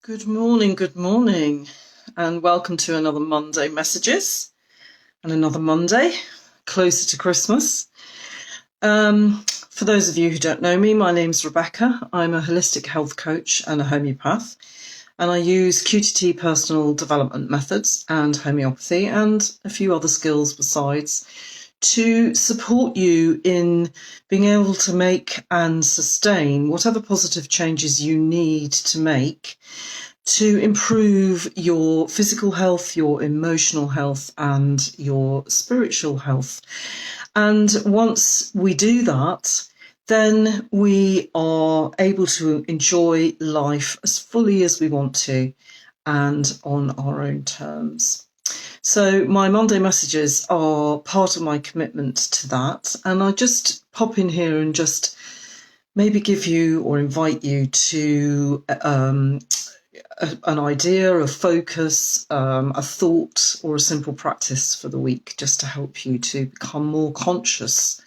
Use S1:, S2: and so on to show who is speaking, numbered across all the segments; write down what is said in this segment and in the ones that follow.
S1: good morning, and welcome to another Monday Messages and another Monday closer to Christmas. For those of you who don't know me, my name's Rebecca. I'm a holistic health coach and a homeopath, and I use QTT personal development methods and homeopathy and a few other skills besides to support you in being able to make and sustain whatever positive changes you need to make to improve your physical health, your emotional health, and your spiritual health. And once we do that, then we are able to enjoy life as fully as we want to and on our own terms. So my Monday Messages are part of my commitment to that. And I just pop in here and just maybe give you or invite you to an idea, a focus, a thought, or a simple practice for the week, just to help you to become more conscious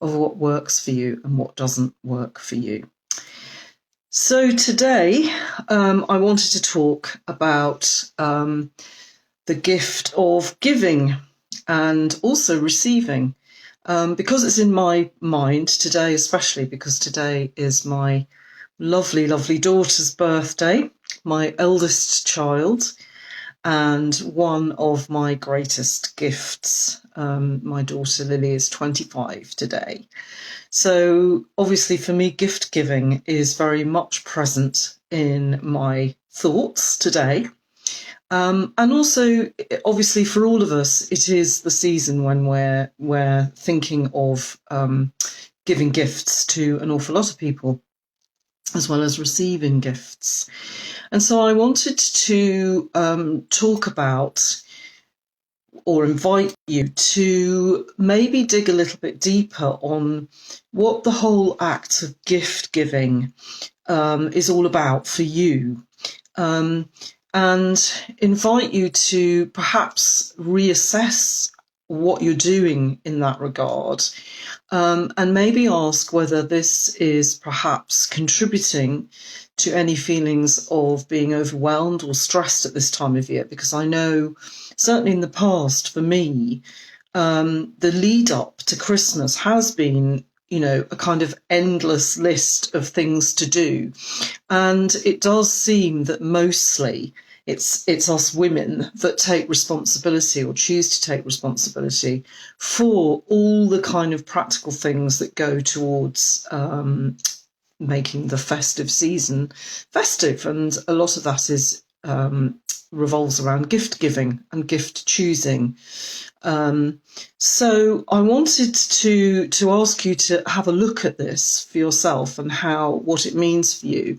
S1: of what works for you and what doesn't work for you. So today I wanted to talk about the gift of giving and also receiving, because it's in my mind today, especially because today is my lovely, lovely daughter's birthday, my eldest child, and one of my greatest gifts. My daughter Lily is 25 today. So obviously for me, gift giving is very much present in my thoughts today. And also, obviously, for all of us, it is the season when we're thinking of giving gifts to an awful lot of people, as well as receiving gifts. And so I wanted to talk about or invite you to maybe dig a little bit deeper on what the whole act of gift giving is all about for you. And invite you to perhaps reassess what you're doing in that regard, and maybe ask whether this is perhaps contributing to any feelings of being overwhelmed or stressed at this time of year. Because I know, certainly in the past, for me, the lead up to Christmas has been, a kind of endless list of things to do. And it does seem that mostly it's us women that take responsibility or choose to take responsibility for all the kind of practical things that go towards making the festive season festive. And a lot of that is revolves around gift giving and gift choosing. So I wanted to ask you to have a look at this for yourself and what it means for you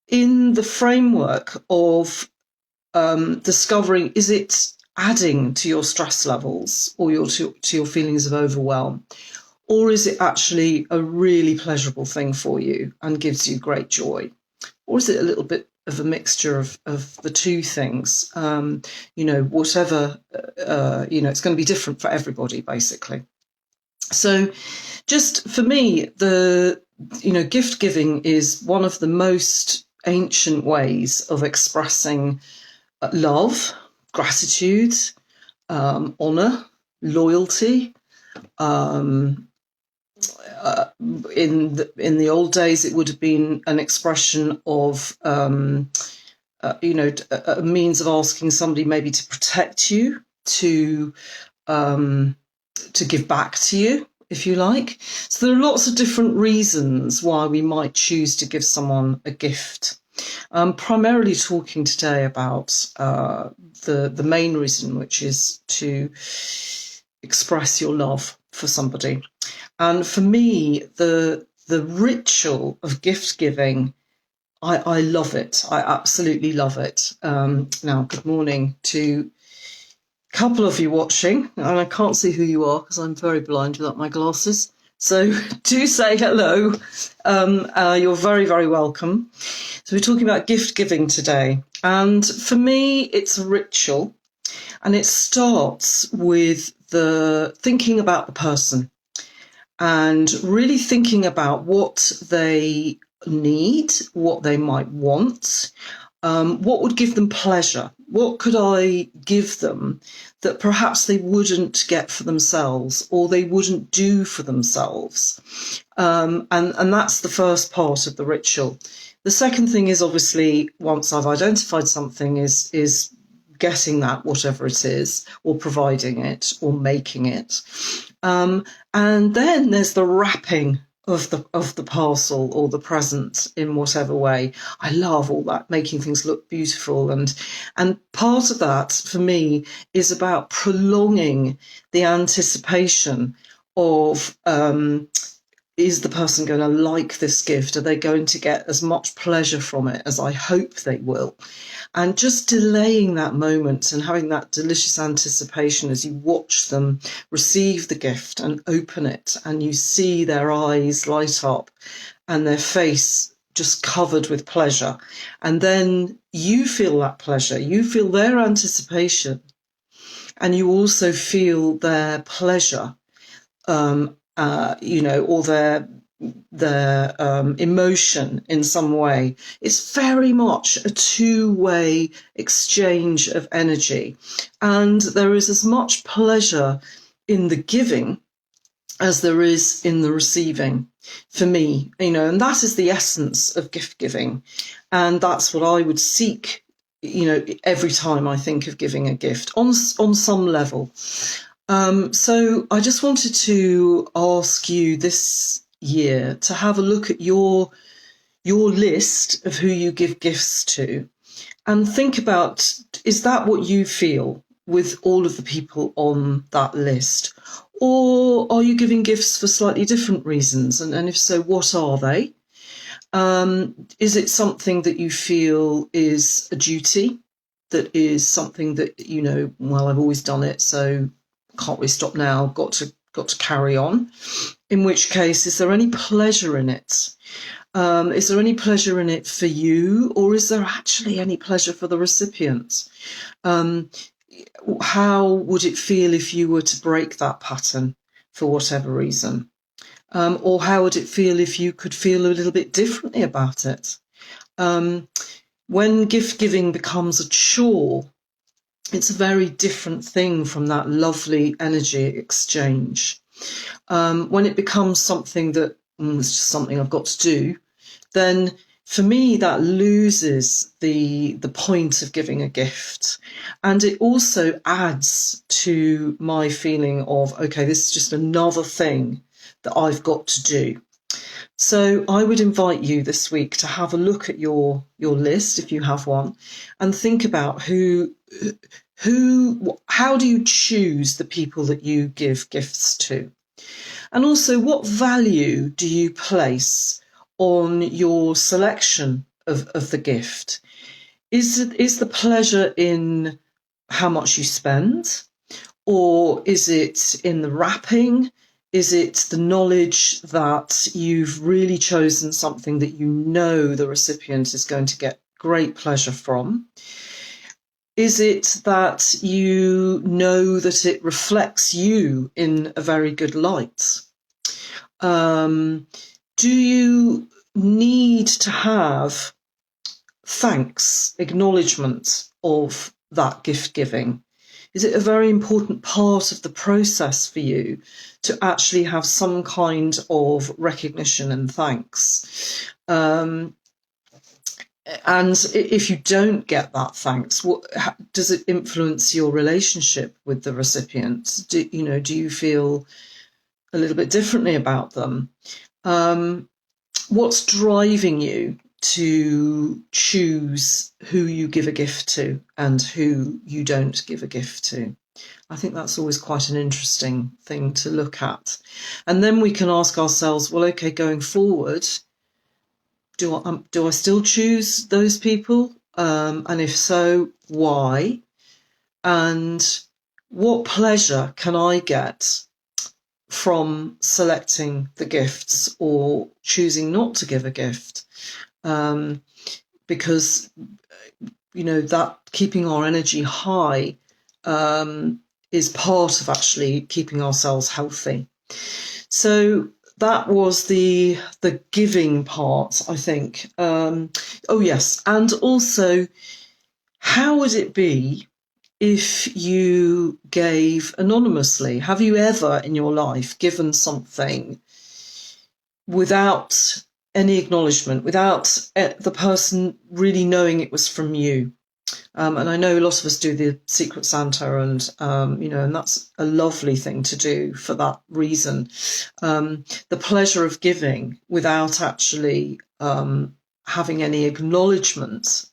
S1: in the framework of discovering, is it adding to your stress levels or to your feelings of overwhelm? Or is it actually a really pleasurable thing for you and gives you great joy? Or is it a little bit of a mixture of the two things? Whatever, it's going to be different for everybody, basically. So just for me, gift giving is one of the most ancient ways of expressing love, gratitude, honour, loyalty. In the old days, it would have been an expression of, a means of asking somebody maybe to protect you, to give back to you, if you like. So there are lots of different reasons why we might choose to give someone a gift. I'm primarily talking today about the main reason, which is to express your love for somebody. And for me, the ritual of gift giving, I love it. I absolutely love it. Now, good morning to a couple of you watching, and I can't see who you are because I'm very blind without my glasses. So do say hello. You're very, very welcome. So we're talking about gift giving today. And for me, it's a ritual. And it starts with the thinking about the person and really thinking about what they need, what they might want, what would give them pleasure? What could I give them that perhaps they wouldn't get for themselves or they wouldn't do for themselves? And that's the first part of the ritual. The second thing is, obviously, once I've identified something, is getting that, whatever it is, or providing it, or making it. And then there's the wrapping of the parcel or the present in whatever way. I love all that, making things look beautiful, and part of that for me is about prolonging the anticipation of is the person going to like this gift? Are they going to get as much pleasure from it as I hope they will? And just delaying that moment and having that delicious anticipation as you watch them receive the gift and open it, and you see their eyes light up and their face just covered with pleasure. And then you feel that pleasure, you feel their anticipation, and you also feel their pleasure, or their emotion in some way. It's very much a two-way exchange of energy. And there is as much pleasure in the giving as there is in the receiving, for me, and that is the essence of gift giving. And that's what I would seek, every time I think of giving a gift on some level. So I just wanted to ask you this year to have a look at your list of who you give gifts to, and think about, is that what you feel with all of the people on that list? Or are you giving gifts for slightly different reasons? And if so, what are they? Is it something that you feel is a duty? That is something that, well, I've always done it, so can't really stop now, got to carry on? In which case, is there any pleasure in it? Is there any pleasure in it for you, or is there actually any pleasure for the recipient? How would it feel if you were to break that pattern for whatever reason? Or how would it feel if you could feel a little bit differently about it? When gift giving becomes a chore, it's a very different thing from that lovely energy exchange. When it becomes something that it's just something I've got to do, then for me that loses the point of giving a gift. And it also adds to my feeling of, okay, this is just another thing that I've got to do. So I would invite you this week to have a look at your list, if you have one, and think about how do you choose the people that you give gifts to? And also, what value do you place on your selection of the gift? Is the pleasure in how much you spend? Or is it in the wrapping? Is it the knowledge that you've really chosen something that the recipient is going to get great pleasure from? Is it that you know that it reflects you in a very good light? Do you need to have thanks, acknowledgement of that gift giving? Is it a very important part of the process for you to actually have some kind of recognition and thanks? And if you don't get that thanks, does it influence your relationship with the recipient? Do you feel a little bit differently about them? What's driving you to choose who you give a gift to and who you don't give a gift to? I think that's always quite an interesting thing to look at. And then we can ask ourselves, well, okay, going forward, do I still choose those people? And if so, why? And what pleasure can I get from selecting the gifts or choosing not to give a gift? Because, that keeping our energy high is part of actually keeping ourselves healthy. So that was the giving part, I think. Oh yes, and also, how would it be if you gave anonymously? Have you ever in your life given something without any acknowledgement, without the person really knowing it was from you? And I know a lot of us do the Secret Santa, and and that's a lovely thing to do for that reason. The pleasure of giving without actually having any acknowledgement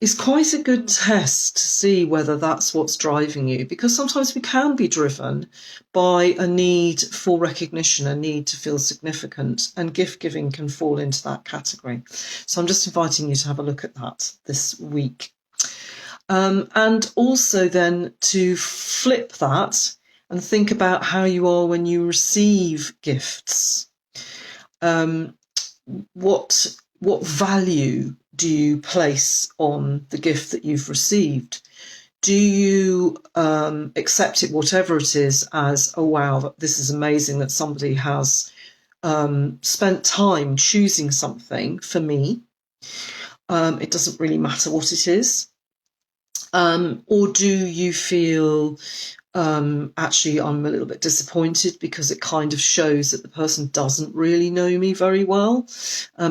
S1: is quite a good test to see whether that's what's driving you, because sometimes we can be driven by a need for recognition, a need to feel significant, and gift giving can fall into that category. So I'm just inviting you to have a look at that this week. And also then to flip that and think about how you are when you receive gifts. What value do you place on the gift that you've received? Do you accept it, whatever it is, as, oh wow, this is amazing that somebody has spent time choosing something for me? It doesn't really matter what it is. Or do you feel, actually, I'm a little bit disappointed because it kind of shows that the person doesn't really know me very well,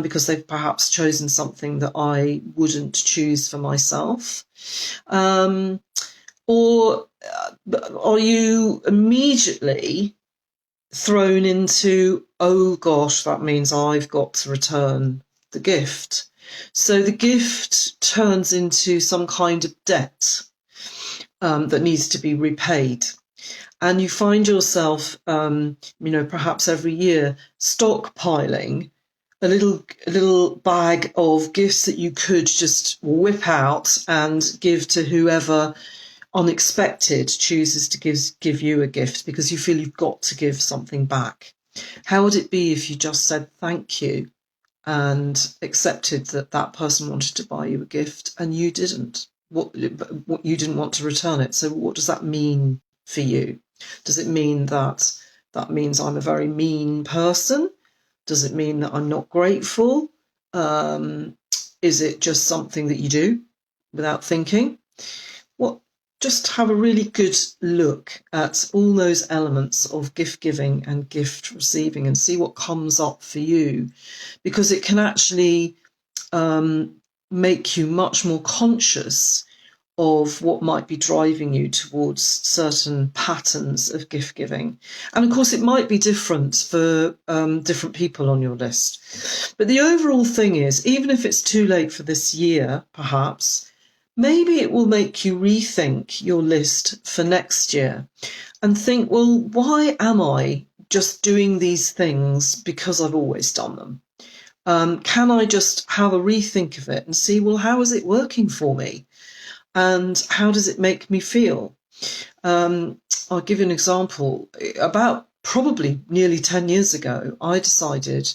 S1: because they've perhaps chosen something that I wouldn't choose for myself? Or are you immediately thrown into, oh gosh, that means I've got to return the gift? So the gift turns into some kind of debt that needs to be repaid. And you find yourself, perhaps every year stockpiling a little bag of gifts that you could just whip out and give to whoever unexpected chooses to give you a gift, because you feel you've got to give something back. How would it be if you just said thank you and accepted that that person wanted to buy you a gift and you didn't? What you didn't want to return it. So what does that mean for you? Does it mean that means I'm a very mean person? Does it mean that I'm not grateful? Is it just something that you do without thinking? Just have a really good look at all those elements of gift giving and gift receiving and see what comes up for you, because it can actually make you much more conscious of what might be driving you towards certain patterns of gift giving. And of course, it might be different for different people on your list. But the overall thing is, even if it's too late for this year, perhaps, maybe it will make you rethink your list for next year and think, well, why am I just doing these things because I've always done them? Can I just have a rethink of it and see, well, how is it working for me? And how does it make me feel? I'll give you an example. About probably nearly 10 years ago, I decided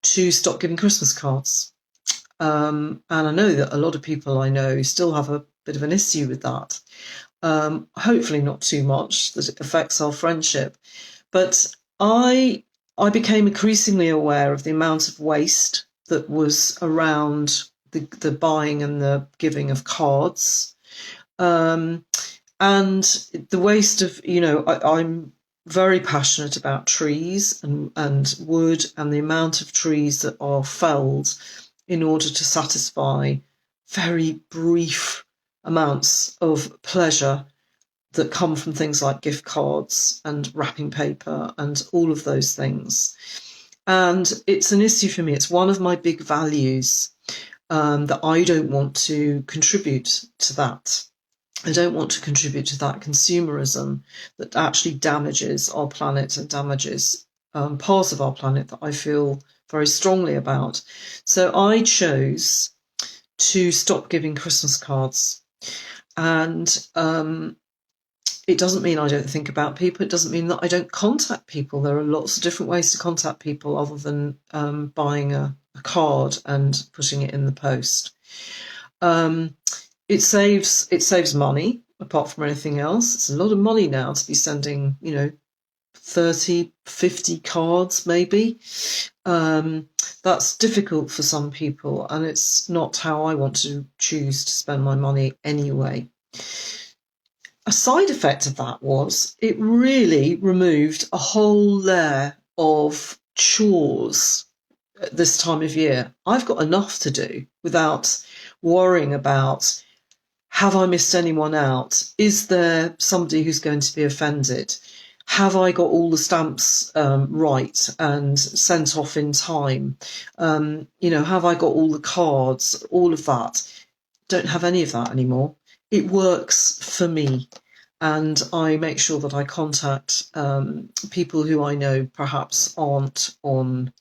S1: to stop giving Christmas cards. And I know that a lot of people I know still have a bit of an issue with that. Hopefully not too much that it affects our friendship. But I became increasingly aware of the amount of waste that was around the buying and the giving of cards. And the waste of, I'm very passionate about trees and wood, and the amount of trees that are felled in order to satisfy very brief amounts of pleasure that come from things like gift cards and wrapping paper and all of those things. And it's an issue for me. It's one of my big values, that I don't want to contribute to that. I don't want to contribute to that consumerism that actually damages our planet and damages parts of our planet that I feel very strongly about. So I chose to stop giving Christmas cards. And it doesn't mean I don't think about people. It doesn't mean that I don't contact people. There are lots of different ways to contact people other than buying a card and putting it in the post. It saves money, apart from anything else. It's a lot of money now to be sending, 30, 50 cards maybe. That's difficult for some people, and it's not how I want to choose to spend my money anyway. A side effect of that was it really removed a whole layer of chores at this time of year. I've got enough to do without worrying about, have I missed anyone out? Is there somebody who's going to be offended? Have I got all the stamps right and sent off in time? Have I got all the cards? All of that. Don't have any of that anymore. It works for me. And I make sure that I contact people who I know perhaps aren't on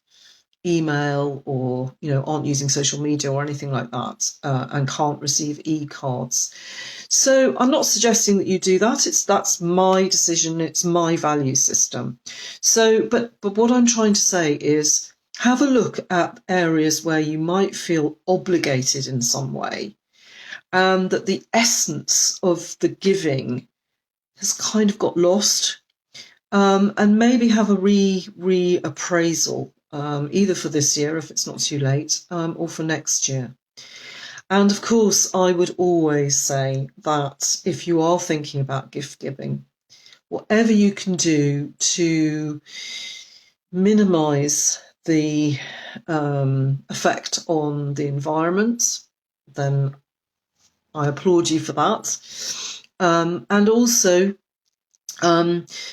S1: email or aren't using social media or anything like that, and can't receive e-cards. So I'm not suggesting that you do that. That's my decision. It's my value system. So, but what I'm trying to say is have a look at areas where you might feel obligated in some way, and that the essence of the giving has kind of got lost, and maybe have a reappraisal, either for this year, if it's not too late, or for next year. And of course, I would always say that if you are thinking about gift giving, whatever you can do to minimise the effect on the environment, then I applaud you for that. And also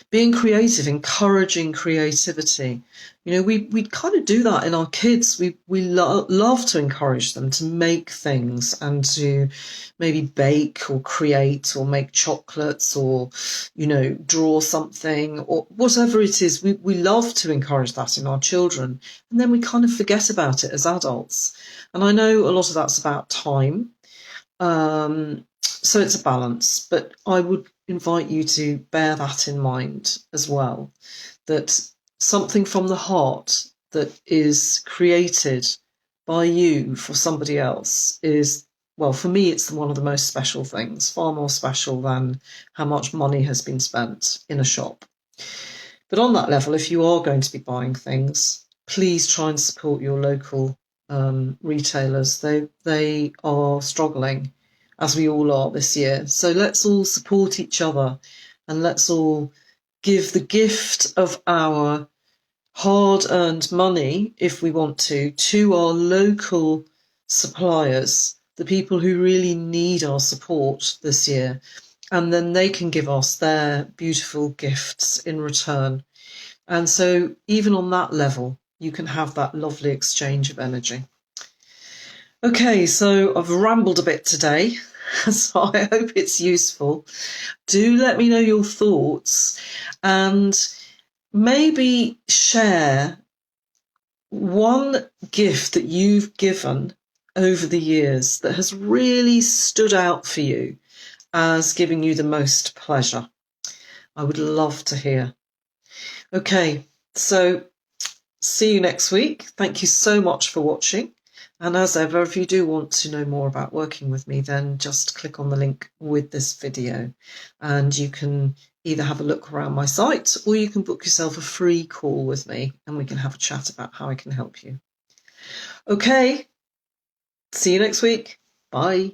S1: being creative, encouraging creativity. We kind of do that in our kids. We love to encourage them to make things and to maybe bake or create or make chocolates or, draw something or whatever it is. We love to encourage that in our children. And then we kind of forget about it as adults. And I know a lot of that's about time. So it's a balance, but I would invite you to bear that in mind as well, that something from the heart that is created by you for somebody else is, well, for me, it's one of the most special things, far more special than how much money has been spent in a shop. But on that level, if you are going to be buying things, please try and support your local retailers. They are struggling, as we all are this year. So let's all support each other, and let's all give the gift of our hard-earned money, if we want to our local suppliers, the people who really need our support this year. And then they can give us their beautiful gifts in return. And so even on that level, you can have that lovely exchange of energy. Okay, so I've rambled a bit today, so I hope it's useful. Do let me know your thoughts, and maybe share one gift that you've given over the years that has really stood out for you as giving you the most pleasure. I would love to hear. Okay, so see you next week. Thank you so much for watching. And as ever, if you do want to know more about working with me, then just click on the link with this video and you can either have a look around my site or you can book yourself a free call with me and we can have a chat about how I can help you. Okay, see you next week. Bye.